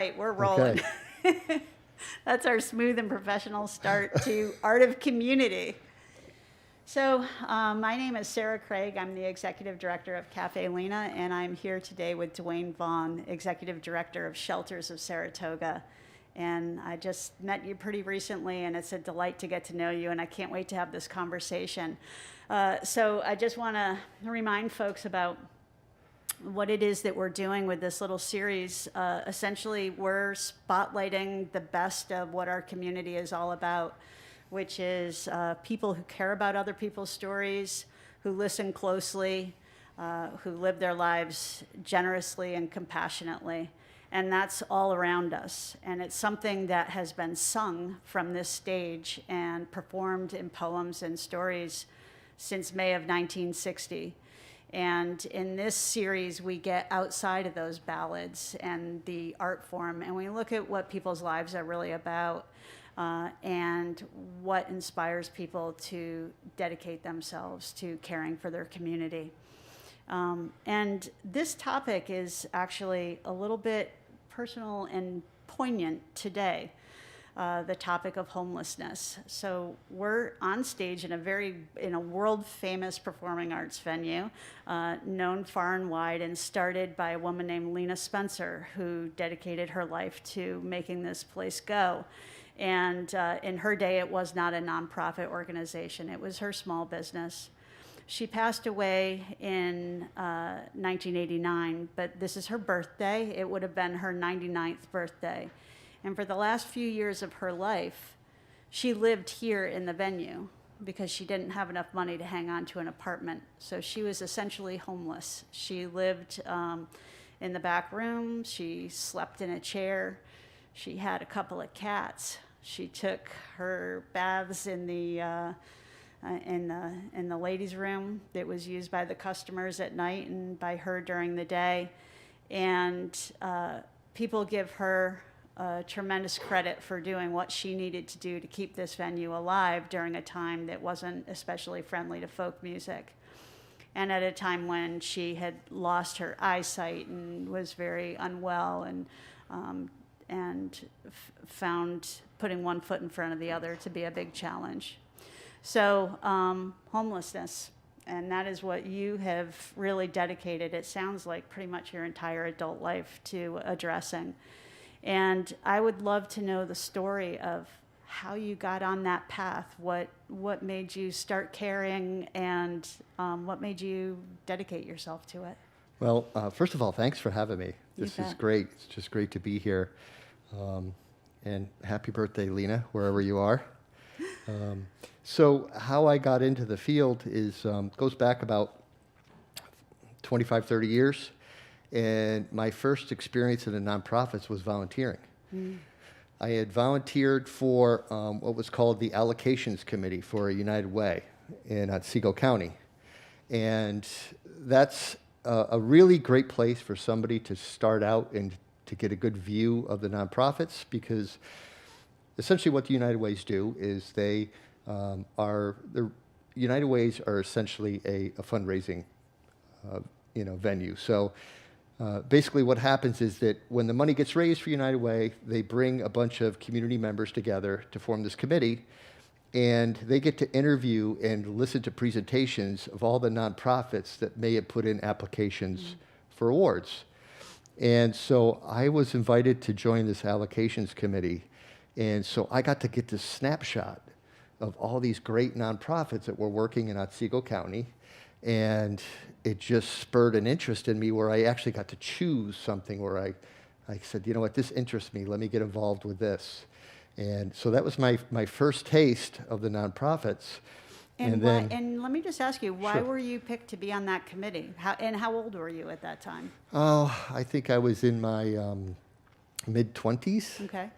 Right, we're rolling. Okay. That's our smooth and professional start to Art of Community. So, my name is Sarah Craig. I'm the Executive Director of Caffe, Lena, and I'm here today with Duane Vaughn, Executive Director of Shelters of Saratoga. And I just met you pretty recently, and it's a delight to get to know you, and I can't wait to have this conversation. So I just want to remind folks about what it is that we're doing with this little series. Essentially, we're spotlighting the best of what our community is all about, which is people who care about other people's stories, who listen closely, who live their lives generously and compassionately. And that's all around us. And it's something that has been sung from this stage and performed in poems and stories since May of 1960. And in this series, we get outside of those ballads and the art form, and we look at what people's lives are really about and what inspires people to dedicate themselves to caring for their community. And this topic is actually a little bit personal and poignant today. The topic of homelessness. So we're on stage in a world famous performing arts venue, known far and wide, and started by a woman named Lena Spencer, who dedicated her life to making this place go. And in her day, it was not a nonprofit organization. It was her small business. She passed away in 1989, but this is her birthday. It would have been her 99th birthday. And for the last few years of her life, she lived here in the venue because she didn't have enough money to hang on to an apartment. So she was essentially homeless. She lived in the back room. She slept in a chair. She had a couple of cats. She took her baths in the ladies' room that was used by the customers at night and by her during the day. And people give her tremendous credit for doing what she needed to do to keep this venue alive during a time that wasn't especially friendly to folk music. And at a time when she had lost her eyesight and was very unwell and found putting one foot in front of the other to be a big challenge. So homelessness, and that is what you have really dedicated, it sounds like, pretty much your entire adult life to addressing. And I would love to know the story of how you got on that path, what made you start caring, and what made you dedicate yourself to it. Well, first of all, thanks for having me. This is bet. great. It's just great to be here. And happy birthday, Lena, wherever you are. So how I got into the field goes back about 25, 30 years. And my first experience in the nonprofits was volunteering. I had volunteered for what was called the allocations committee for United Way in Otsego County. And that's a really great place for somebody to start out and to get a good view of the nonprofits, because essentially what the United Ways do is the United Ways are essentially a fundraising venue. So basically what happens is that when the money gets raised for United Way, they bring a bunch of community members together to form this committee, and they get to interview and listen to presentations of all the nonprofits that may have put in applications for awards. And so I was invited to join this allocations committee, and so I got to get this snapshot of all these great nonprofits that were working in Otsego County. And it just spurred an interest in me where I actually got to choose something where I said, you know what, this interests me. Let me get involved with this. And so that was my first taste of the nonprofits. And let me just ask you, why Sure. were you picked to be on that committee? How old were you at that time? Oh, I think I was in my mid-20s. Okay.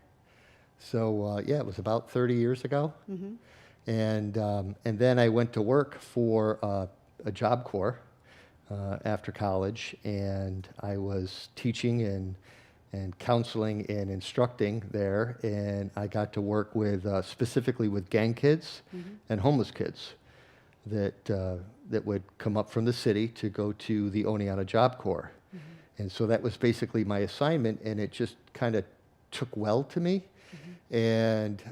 So yeah, it was about 30 years ago. And then I went to work for a Job Corps after college, and I was teaching and counseling and instructing there, and I got to work with specifically with gang kids and homeless kids that would come up from the city to go to the Oneonta Job Corps. And so that was basically my assignment, and it just kind of took well to me. And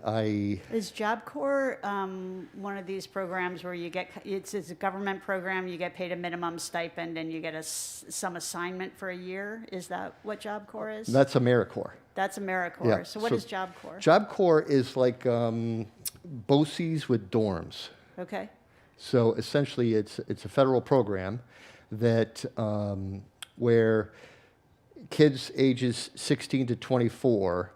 Is Job Corps one of these programs where you get, it's a government program, you get paid a minimum stipend and you get some assignment for a year? Is that what Job Corps is? that's AmeriCorps. That's AmeriCorps. Yeah, So what is Job Corps? Job Corps is like BOCES with dorms. Okay. So essentially, it's a federal program that where kids ages 16 to 24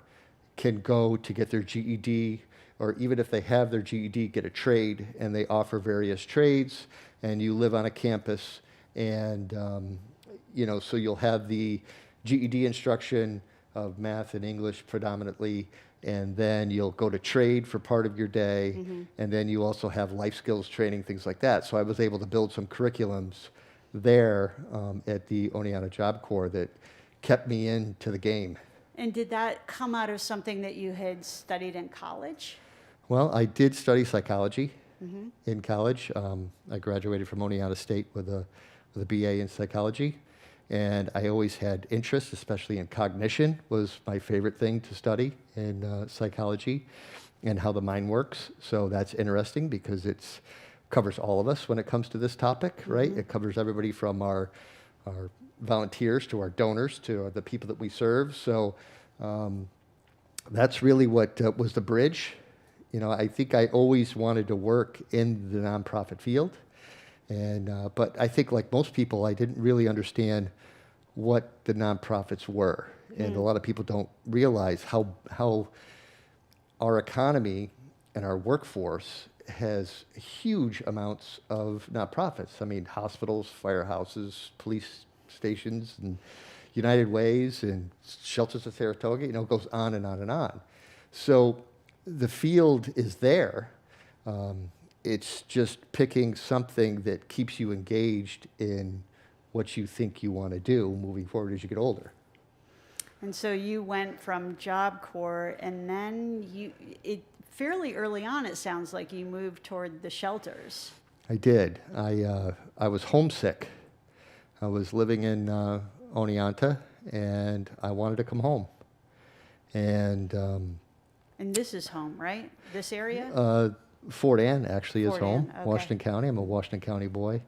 can go to get their GED, or even if they have their GED, get a trade, and they offer various trades, and you live on a campus, and so you'll have the GED instruction of math and English predominantly, and then you'll go to trade for part of your day, and then you also have life skills training, things like that. So I was able to build some curriculums there at the Oneonta Job Corps that kept me into the game. And did that come out of something that you had studied in college? Well, I did study psychology in college. I graduated from Oneonta State with a BA in psychology, and I always had interest, especially in cognition, was my favorite thing to study in psychology, and how the mind works. So that's interesting because it covers all of us when it comes to this topic, right? It covers everybody from our volunteers to our donors to the people that we serve. So that's really what was the bridge. I think I always wanted to work in the nonprofit field, but I think like most people, I didn't really understand what the nonprofits were, and a lot of people don't realize how our economy and our workforce has huge amounts of nonprofits. I mean, hospitals, firehouses, police stations, and United Ways, and shelters of Saratoga, it goes on and on and on. So the field is there. It's just picking something that keeps you engaged in what you think you want to do moving forward as you get older. And so you went from Job Corps, and then fairly early on, it sounds like you moved toward the shelters. I did. I was homesick. I was living in Oneonta, and I wanted to come home. And this is home, right? This area? Fort Ann actually is Fort home. Ann, okay. Washington County. I'm a Washington County boy.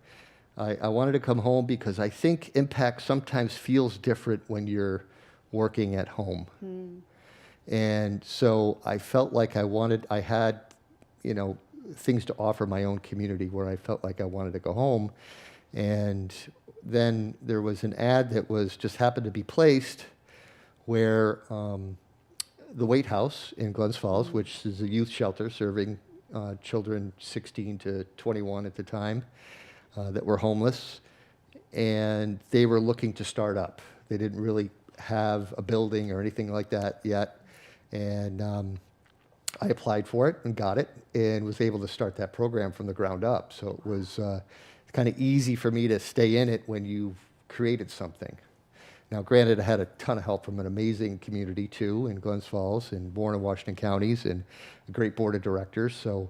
I wanted to come home because I think impact sometimes feels different when you're working at home. And so I felt like I had, things to offer my own community where I felt like I wanted to go home. And then there was an ad that just happened to be placed where the Wait House in Glens Falls, which is a youth shelter serving children 16 to 21 at the time that were homeless, and they were looking to start up. They didn't really have a building or anything like that yet, and I applied for it and got it and was able to start that program from the ground up. So it was kind of easy for me to stay in it when you've created something. Now, granted, I had a ton of help from an amazing community, too, in Glens Falls and Warren and Washington counties, and a great board of directors. So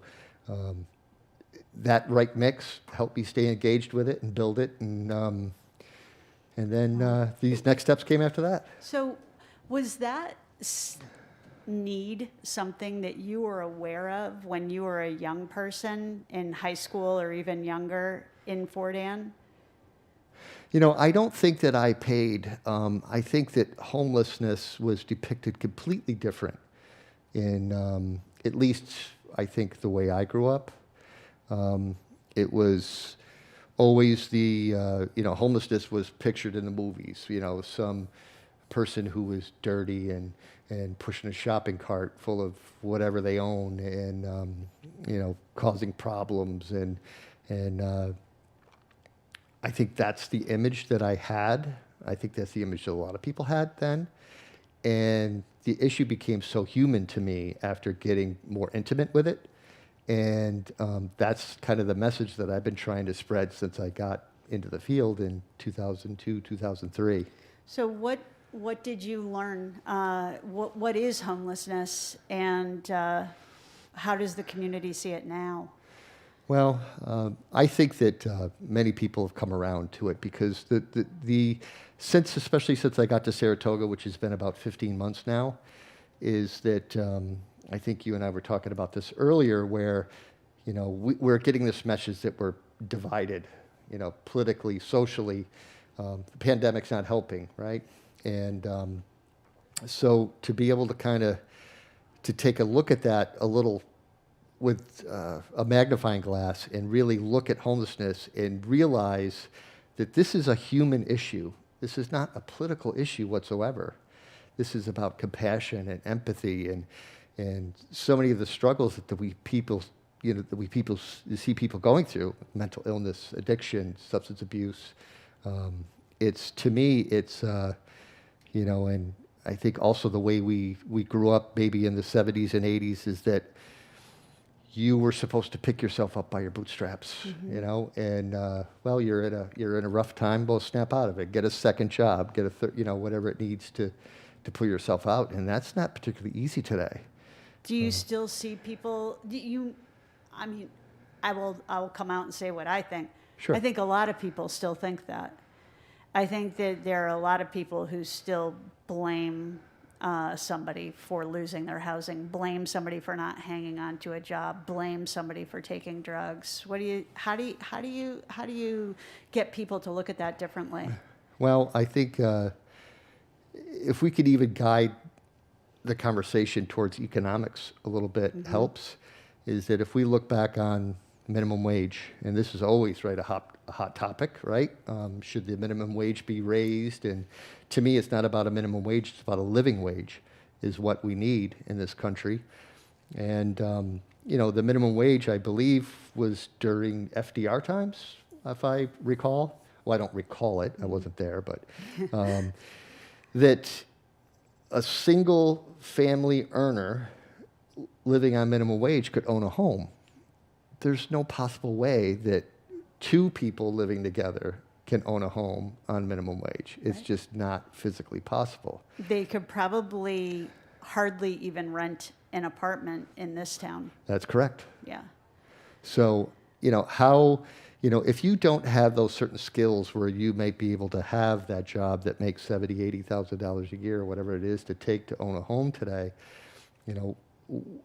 that right mix helped me stay engaged with it and build it. And then these next steps came after that. So was that need something that you were aware of when you were a young person in high school or even younger in Fort Ann? I don't think that I paid. I think that homelessness was depicted completely different in, at least, I think, the way I grew up. It was always homelessness was pictured in the movies, some person who was dirty and pushing a shopping cart full of whatever they own and, causing problems. And I think that's the image that I had. I think that's the image that a lot of people had then. And the issue became so human to me after getting more intimate with it. And that's kind of the message that I've been trying to spread since I got into the field in 2002, 2003. So what did you learn? What is homelessness, and how does the community see it now? Well, I think that many people have come around to it because especially since I got to Saratoga, which has been about 15 months now, is that I think you and I were talking about this earlier, where we're getting this message that we're divided, politically, socially. The pandemic's not helping, right? And so to be able to to take a look at that a little with a magnifying glass and really look at homelessness and realize that this is a human issue. This is not a political issue whatsoever. This is about compassion and empathy and so many of the struggles that we see people going through: mental illness, addiction, substance abuse. To me, and I think also the way we grew up maybe in the 70s and 80s is that you were supposed to pick yourself up by your bootstraps, and well, you're in a rough time, well, snap out of it, get a second job, get whatever it needs to pull yourself out, and that's not particularly easy today. Do you still see people? I mean, I'll come out and say what I think. Sure. I think a lot of people still think that. I think that there are a lot of people who still blame somebody for losing their housing, blame somebody for not hanging on to a job, blame somebody for taking drugs. How do you get people to look at that differently? Well, I think if we could even guide the conversation towards economics a little bit helps, is that if we look back on minimum wage, and this is always a hot topic, right? Should the minimum wage be raised? And to me, it's not about a minimum wage, it's about a living wage is what we need in this country. And, the minimum wage, I believe, was during FDR times, if I recall. Well, I don't recall it, I wasn't there, but that a single family earner living on minimum wage could own a home. There's no possible way that two people living together can own a home on minimum wage. It's just not physically possible. They could probably hardly even rent an apartment in this town. That's correct. Yeah. So, if you don't have those certain skills where you might be able to have that job that makes $70,000, $80,000 a year, or whatever it is to take to own a home today,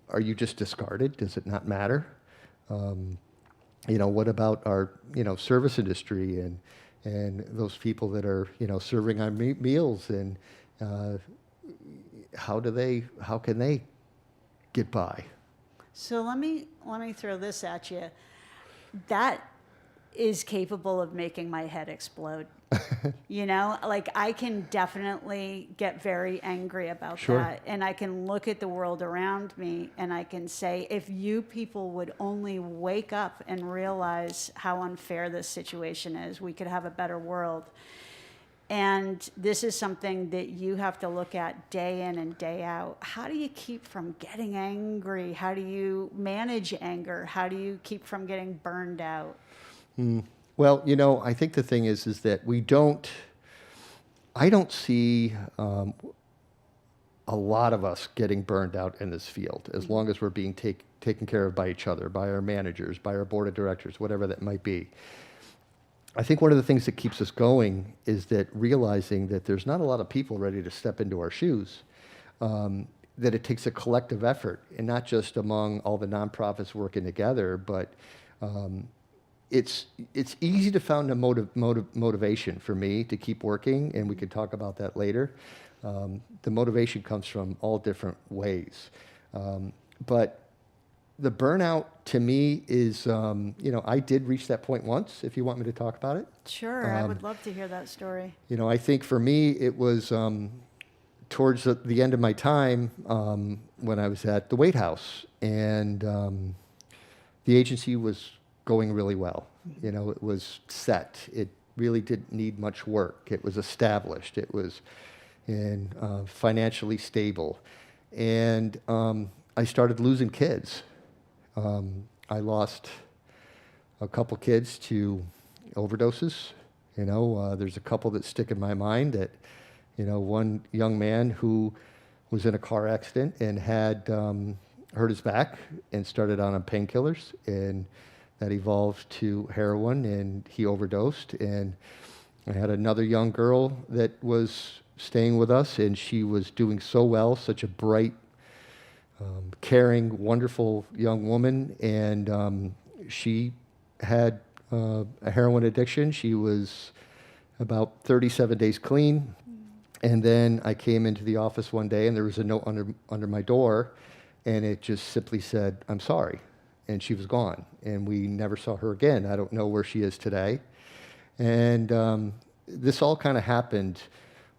are you just discarded? Does it not matter? What about our, service industry and those people that are, serving our meals, and how can they get by? So let me throw this at you. That is capable of making my head explode. I can definitely get very angry about that. And I can look at the world around me and I can say, if you people would only wake up and realize how unfair this situation is, we could have a better world. And this is something that you have to look at day in and day out. How do you keep from getting angry? How do you manage anger? How do you keep from getting burned out? Well, I think the thing is that I don't see a lot of us getting burned out in this field, as long as we're being taken care of by each other, by our managers, by our board of directors, whatever that might be. I think one of the things that keeps us going is that realizing that there's not a lot of people ready to step into our shoes, that it takes a collective effort, and not just among all the nonprofits working together, but it's easy to find a motivation for me to keep working, and we could talk about that later. The motivation comes from all different ways. But the burnout to me is, I did reach that point once, if you want me to talk about it. Sure, I would love to hear that story. I think for me it was towards the end of my time when I was at the White House, and the agency was going really well. It was set. It really didn't need much work. It was established. It was financially stable. And I started losing kids. I lost a couple kids to overdoses. There's a couple that stick in my mind that, one young man who was in a car accident and had hurt his back and started on painkillers, and that evolved to heroin, and he overdosed. And I had another young girl that was staying with us, and she was doing so well, such a bright, caring, wonderful young woman. And she had a heroin addiction. She was about 37 days clean. And then I came into the office one day, and there was a note under my door, and it just simply said, "I'm sorry." And she was gone, and we never saw her again. I don't know where she is today. And this all kind of happened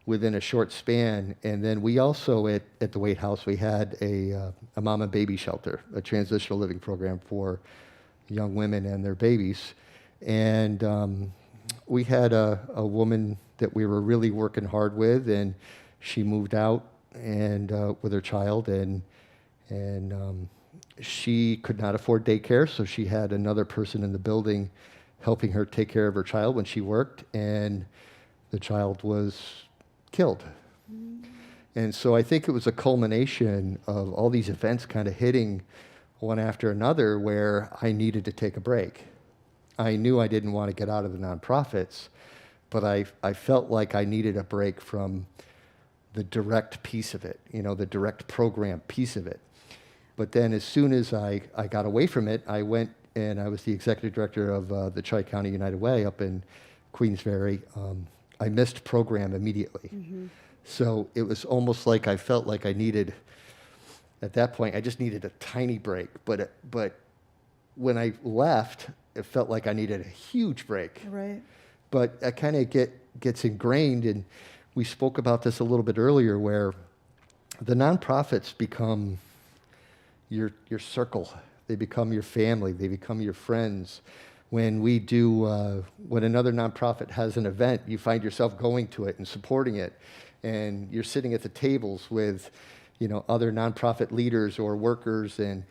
within a short span. And then we also, at the White House, we had a mom and baby shelter, a transitional living program for young women and their babies. And we had a woman that we were really working hard with, and she moved out and with her child, and she could not afford daycare, so she had another person in the building helping her take care of her child when she worked, and the child was killed. And so I think it was a culmination of all these events kind of hitting one after another where I needed to take a break. I knew I didn't want to get out of the nonprofits, but I felt like I needed a break from the direct piece of it, the direct program piece of it. But then as soon as I got away from it, I went and I was the executive director of the Tri-County United Way up in Queensbury. I missed program immediately. Mm-hmm. So it was almost like I felt like I needed, at that point, I just needed a tiny break. But when I left, it felt like I needed a huge break. Right. But I kind of gets ingrained, and we spoke about this a little bit earlier, where the nonprofits become your circle. They become your family. They become your friends. When when another nonprofit has an event, you find yourself going to it and supporting it, and you're sitting at the tables with, other nonprofit leaders or workers, and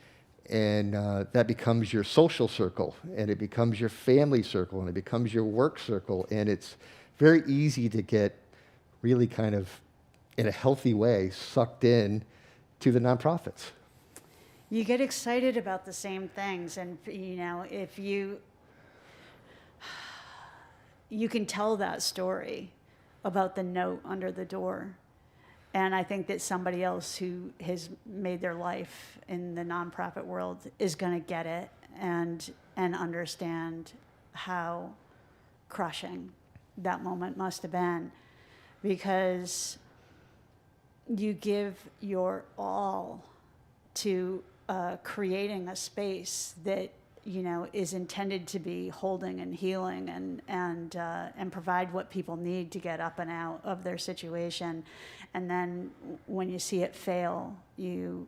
that becomes your social circle, and it becomes your family circle, and it becomes your work circle, and it's very easy to get really kind of, in a healthy way, sucked in to the nonprofits. You get excited about the same things, and if you can tell that story about the note under the door. And I think that somebody else who has made their life in the nonprofit world is going to get it and understand how crushing that moment must have been, because you give your all to creating a space that is intended to be holding and healing and provide what people need to get up and out of their situation. And then when you see it fail, you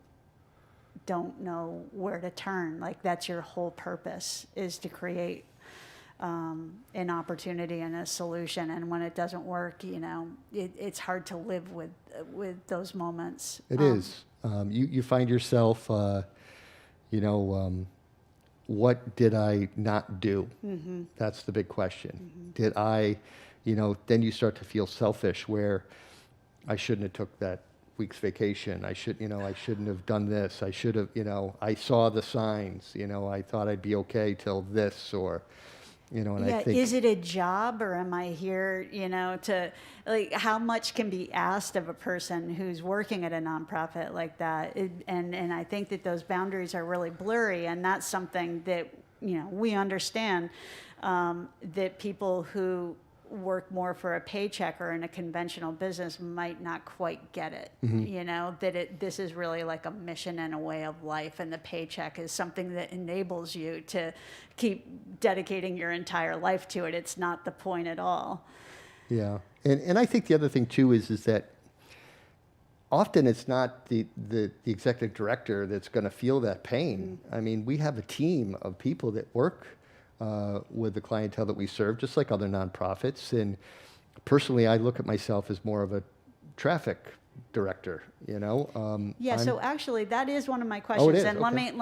don't know where to turn. Like, that's your whole purpose, is to create an opportunity and a solution. And when it doesn't work, it's hard to live with those moments. It is. You find yourself, what did I not do? Mm-hmm. That's the big question. Mm-hmm. Did I, then you start to feel selfish, where I shouldn't have took that week's vacation. I shouldn't have done this. I should have, I saw the signs, I thought I'd be okay till this, or, and yeah, I think. Is it a job, or am I here, to, how much can be asked of a person who's working at a nonprofit like that? And I think that those boundaries are really blurry, and that's something that, we understand, that people who work more for a paycheck or in a conventional business might not quite get it. Mm-hmm. That this is really like a mission and a way of life, and the paycheck is something that enables you to keep dedicating your entire life to it. It's not the point at all. Yeah, and I think the other thing too is that often it's not the executive director that's going to feel that pain. Mm-hmm. I mean, we have a team of people that work with the clientele that we serve, just like other nonprofits. And personally, I look at myself as more of a traffic director. So actually, that is one of my questions. Oh, it is? And Okay.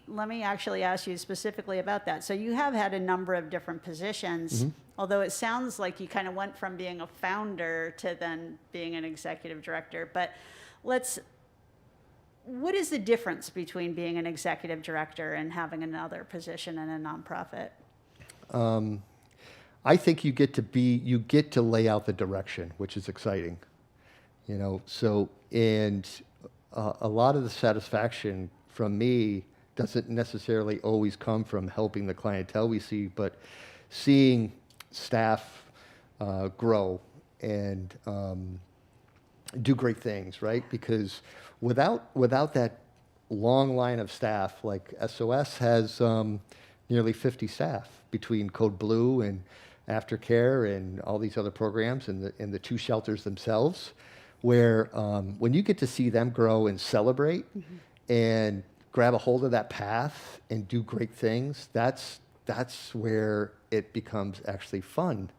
let me actually ask you specifically about that. So you have had a number of different positions. Mm-hmm. Although it sounds like you kind of went from being a founder to then being an executive director. But what is the difference between being an executive director and having another position in a nonprofit? I think you get to lay out the direction, which is exciting. So, and a lot of the satisfaction from me doesn't necessarily always come from helping the clientele we see, but seeing staff grow and do great things, right? Because without that long line of staff, like SOS has nearly 50 staff between Code Blue and aftercare and all these other programs and the two shelters themselves, where when you get to see them grow and celebrate and grab a hold of that path and do great things, that's where it becomes actually fun.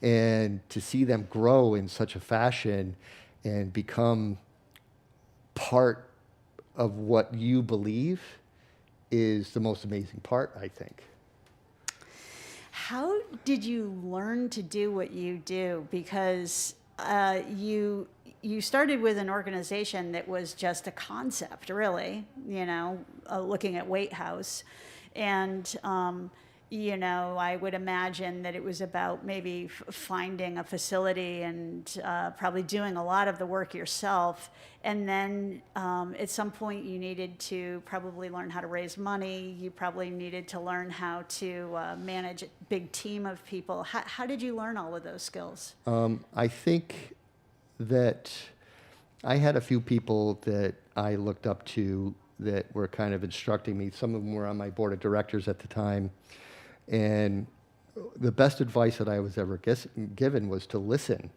And to see them grow in such a fashion and become part of what you believe is the most amazing part, I think. How did you learn to do what you do? Because you started with an organization that was just a concept, really, looking at Weight House. And, I would imagine that it was about maybe finding a facility and probably doing a lot of the work yourself. And then at some point you needed to probably learn how to raise money. You probably needed to learn how to manage a big team of people. How did you learn all of those skills? I think that I had a few people that I looked up to that were kind of instructing me. Some of them were on my board of directors at the time. And the best advice that I was ever given was to listen.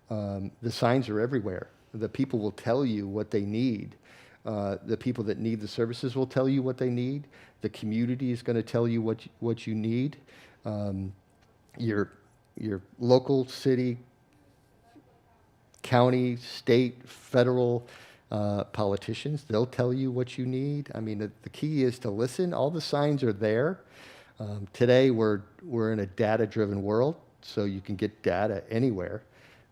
The signs are everywhere. The people will tell you what they need. The people that need the services will tell you what they need. The community is going to tell you what you need. Your local, city, county, state, federal politicians, they'll tell you what you need. I mean, the key is to listen. All the signs are there. Today, we're in a data-driven world, so you can get data anywhere.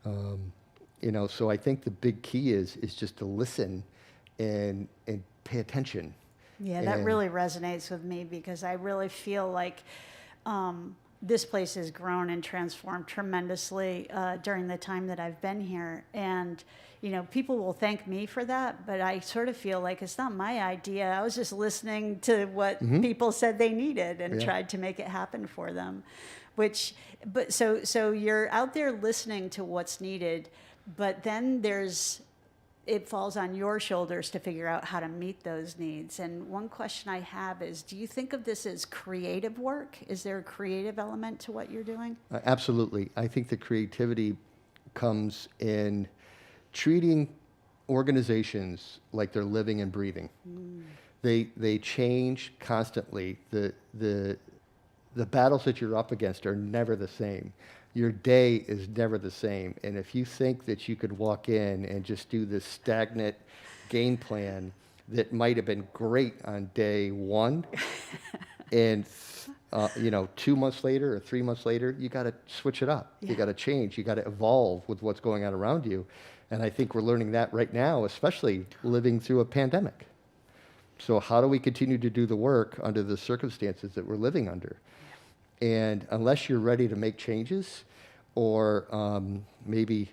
So I think the big key is just to listen and pay attention. Yeah, that really resonates with me because I really feel like this place has grown and transformed tremendously during the time that I've been here. And, people will thank me for that, but I sort of feel like it's not my idea. I was just listening to what people said they needed and tried to make it happen for them. So you're out there listening to what's needed, but then it falls on your shoulders to figure out how to meet those needs. And one question I have is, do you think of this as creative work? Is there a creative element to what you're doing? Absolutely. I think the creativity comes in treating organizations like they're living and breathing. They change constantly. The battles that you're up against are never the same. Your day is never the same. And if you think that you could walk in and just do this stagnant game plan that might have been great on day one, and 2 months later or 3 months later, you got to switch it up. Yeah. You got to change. You got to evolve with what's going on around you. And I think we're learning that right now, especially living through a pandemic. So how do we continue to do the work under the circumstances that we're living under? And unless you're ready to make changes or maybe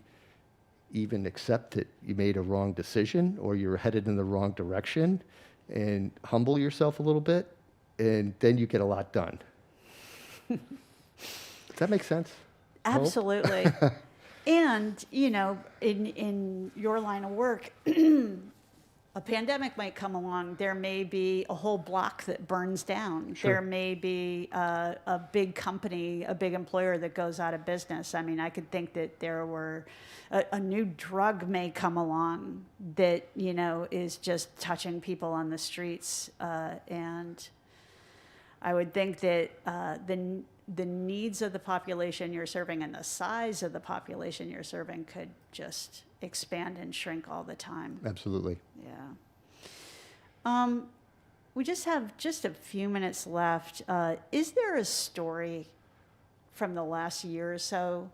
even accept that you made a wrong decision or you're headed in the wrong direction and humble yourself a little bit, and then you get a lot done. Does that make sense? Absolutely. And, in your line of work, a pandemic might come along. There may be a whole block that burns down. Sure. There may be a big company, a big employer that goes out of business. I mean, I could think that there were a new drug may come along that, is just touching people on the streets. And I would think that the needs of the population you're serving and the size of the population you're serving could just expand and shrink all the time. Absolutely. Yeah. We just have a few minutes left. Is there a story from the last year or so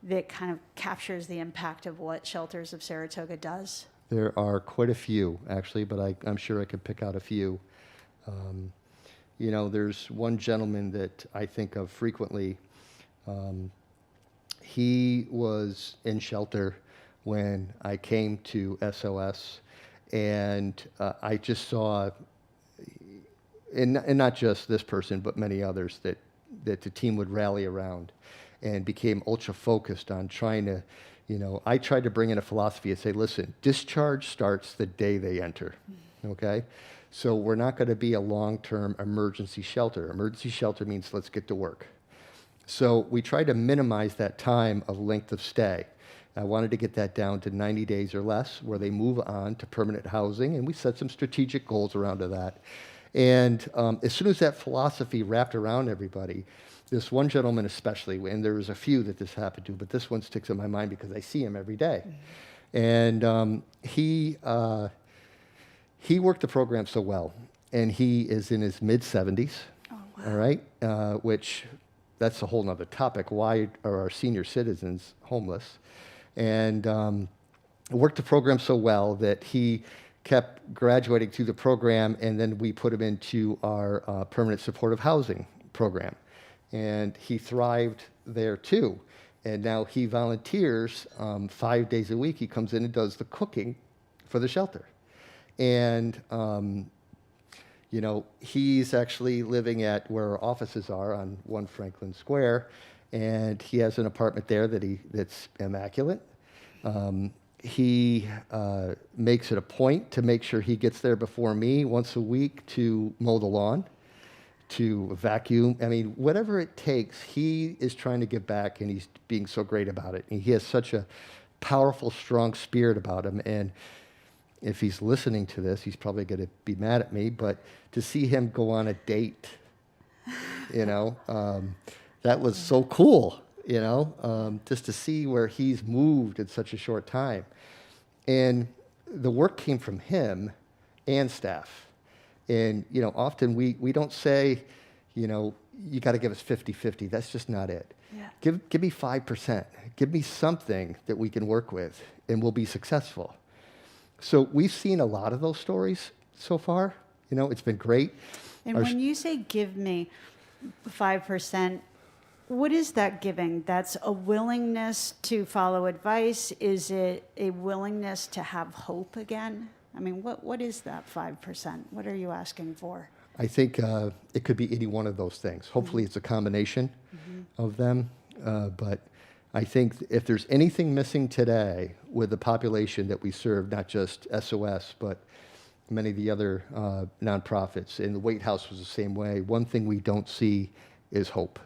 that kind of captures the impact of what Shelters of Saratoga does? There are quite a few, actually, but I'm sure I could pick out a few. Um, there's one gentleman that I think of frequently. Um, he was in shelter when I came to SOS, and I just saw, and not just this person, but many others, that the team would rally around and became ultra focused on trying to, I tried to bring in a philosophy and say, listen, discharge starts the day they enter, okay? So we're not going to be a long-term emergency shelter. Emergency shelter means let's get to work. So we tried to minimize that time of length of stay. I wanted to get that down to 90 days or less, where they move on to permanent housing, and we set some strategic goals around to that. And as soon as that philosophy wrapped around everybody, this one gentleman especially, and there was a few that this happened to, but this one sticks in my mind because I see him every day. And he worked the program so well, and he is in his mid-70s, all right, which that's a whole nother topic. Why are our senior citizens homeless? And worked the program so well that he kept graduating through the program, and then we put him into our permanent supportive housing program. And he thrived there too. And now he volunteers 5 days a week. He comes in and does the cooking for the shelter. And, he's actually living at where our offices are on 1 Franklin Square. And he has an apartment there that's immaculate. He makes it a point to make sure he gets there before me once a week to mow the lawn, to vacuum. I mean, whatever it takes, he is trying to give back, and he's being so great about it. And he has such a powerful, strong spirit about him. And if he's listening to this, he's probably going to be mad at me, but to see him go on a date, that was so cool, just to see where he's moved in such a short time. And the work came from him and staff. And, often we don't say, you got to give us 50-50. That's just not it. Yeah. Give me 5%. Give me something that we can work with, and we'll be successful. So we've seen a lot of those stories so far. It's been great. And when you say give me 5%, what is that giving? That's a willingness to follow advice? Is it a willingness to have hope again? I mean, what is that 5%? What are you asking for? I think it could be any one of those things. Hopefully it's a combination of them. But I think if there's anything missing today with the population that we serve, not just SOS, but many of the other nonprofits, and the White House was the same way, one thing we don't see is hope.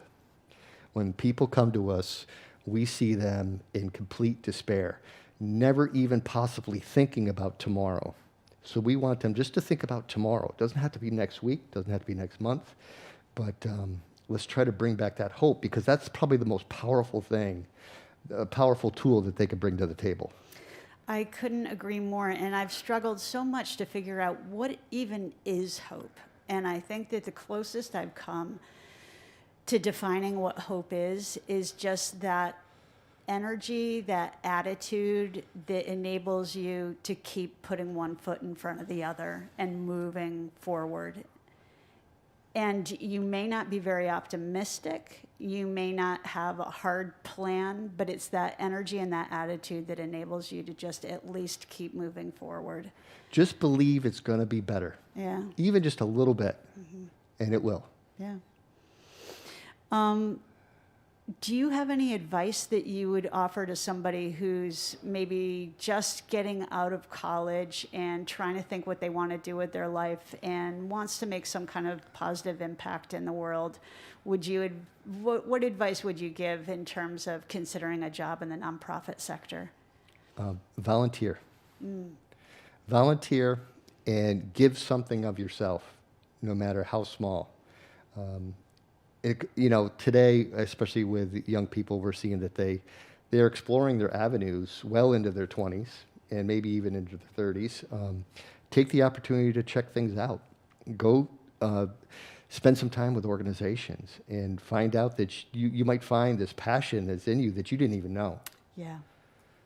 When people come to us, we see them in complete despair, never even possibly thinking about tomorrow. So we want them just to think about tomorrow. It doesn't have to be next week, doesn't have to be next month, but let's try to bring back that hope, because that's probably the most powerful thing, a powerful tool that they could bring to the table. I couldn't agree more, and I've struggled so much to figure out what even is hope. And I think that the closest I've come to defining what hope is just that energy, that attitude that enables you to keep putting one foot in front of the other and moving forward. And you may not be very optimistic, you may not have a hard plan, but it's that energy and that attitude that enables you to just at least keep moving forward. Just believe it's going to be better. Yeah. Even just a little bit, and it will. Yeah. Do you have any advice that you would offer to somebody who's maybe just getting out of college and trying to think what they want to do with their life and wants to make some kind of positive impact in the world? What advice would you give in terms of considering a job in the nonprofit sector? Volunteer. Volunteer and give something of yourself, no matter how small. Today, especially with young people, we're seeing that they're exploring their avenues well into their 20s and maybe even into their 30s. Take the opportunity to check things out. Go spend some time with organizations and find out that you might find this passion that's in you that you didn't even know. Yeah.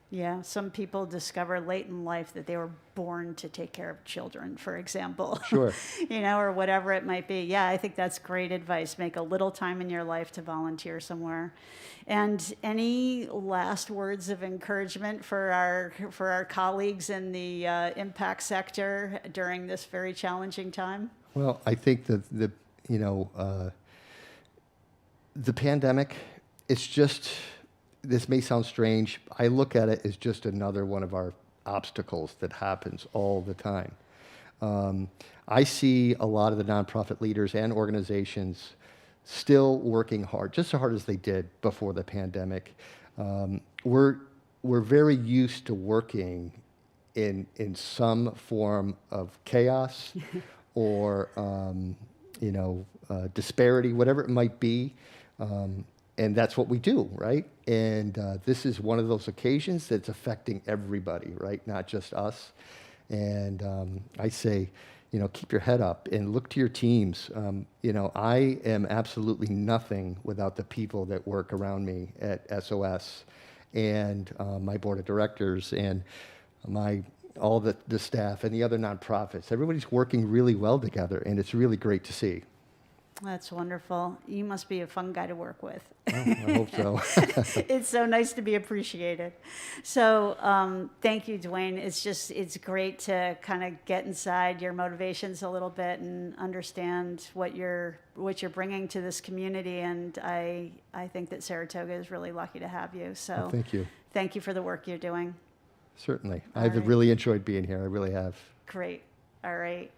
Yeah, some people discover late in life that they were born to take care of children, for example. Sure. Or whatever it might be. Yeah, I think that's great advice. Make a little time in your life to volunteer somewhere. And any last words of encouragement for our colleagues in the impact sector during this very challenging time? Well, I think that the pandemic, it's just, this may sound strange. I look at it as just another one of our obstacles that happens all the time. I see a lot of the nonprofit leaders and organizations still working hard, just as hard as they did before the pandemic. We're very used to working in some form of chaos or disparity, whatever it might be. And that's what we do, right? And this is one of those occasions that's affecting everybody, right? Not just us. And I say, keep your head up and look to your teams. I am absolutely nothing without the people that work around me at SOS and my board of directors and all the staff and the other nonprofits. Everybody's working really well together, and it's really great to see. That's wonderful. You must be a fun guy to work with. Oh, I hope so. It's so nice to be appreciated. So thank you, Duane. It's great to kind of get inside your motivations a little bit and understand what you're bringing to this community. And I think that Saratoga is really lucky to have you. So Well, thank you. Thank you for the work you're doing. Certainly. All I've right. really enjoyed being here. I really have. Great. All right.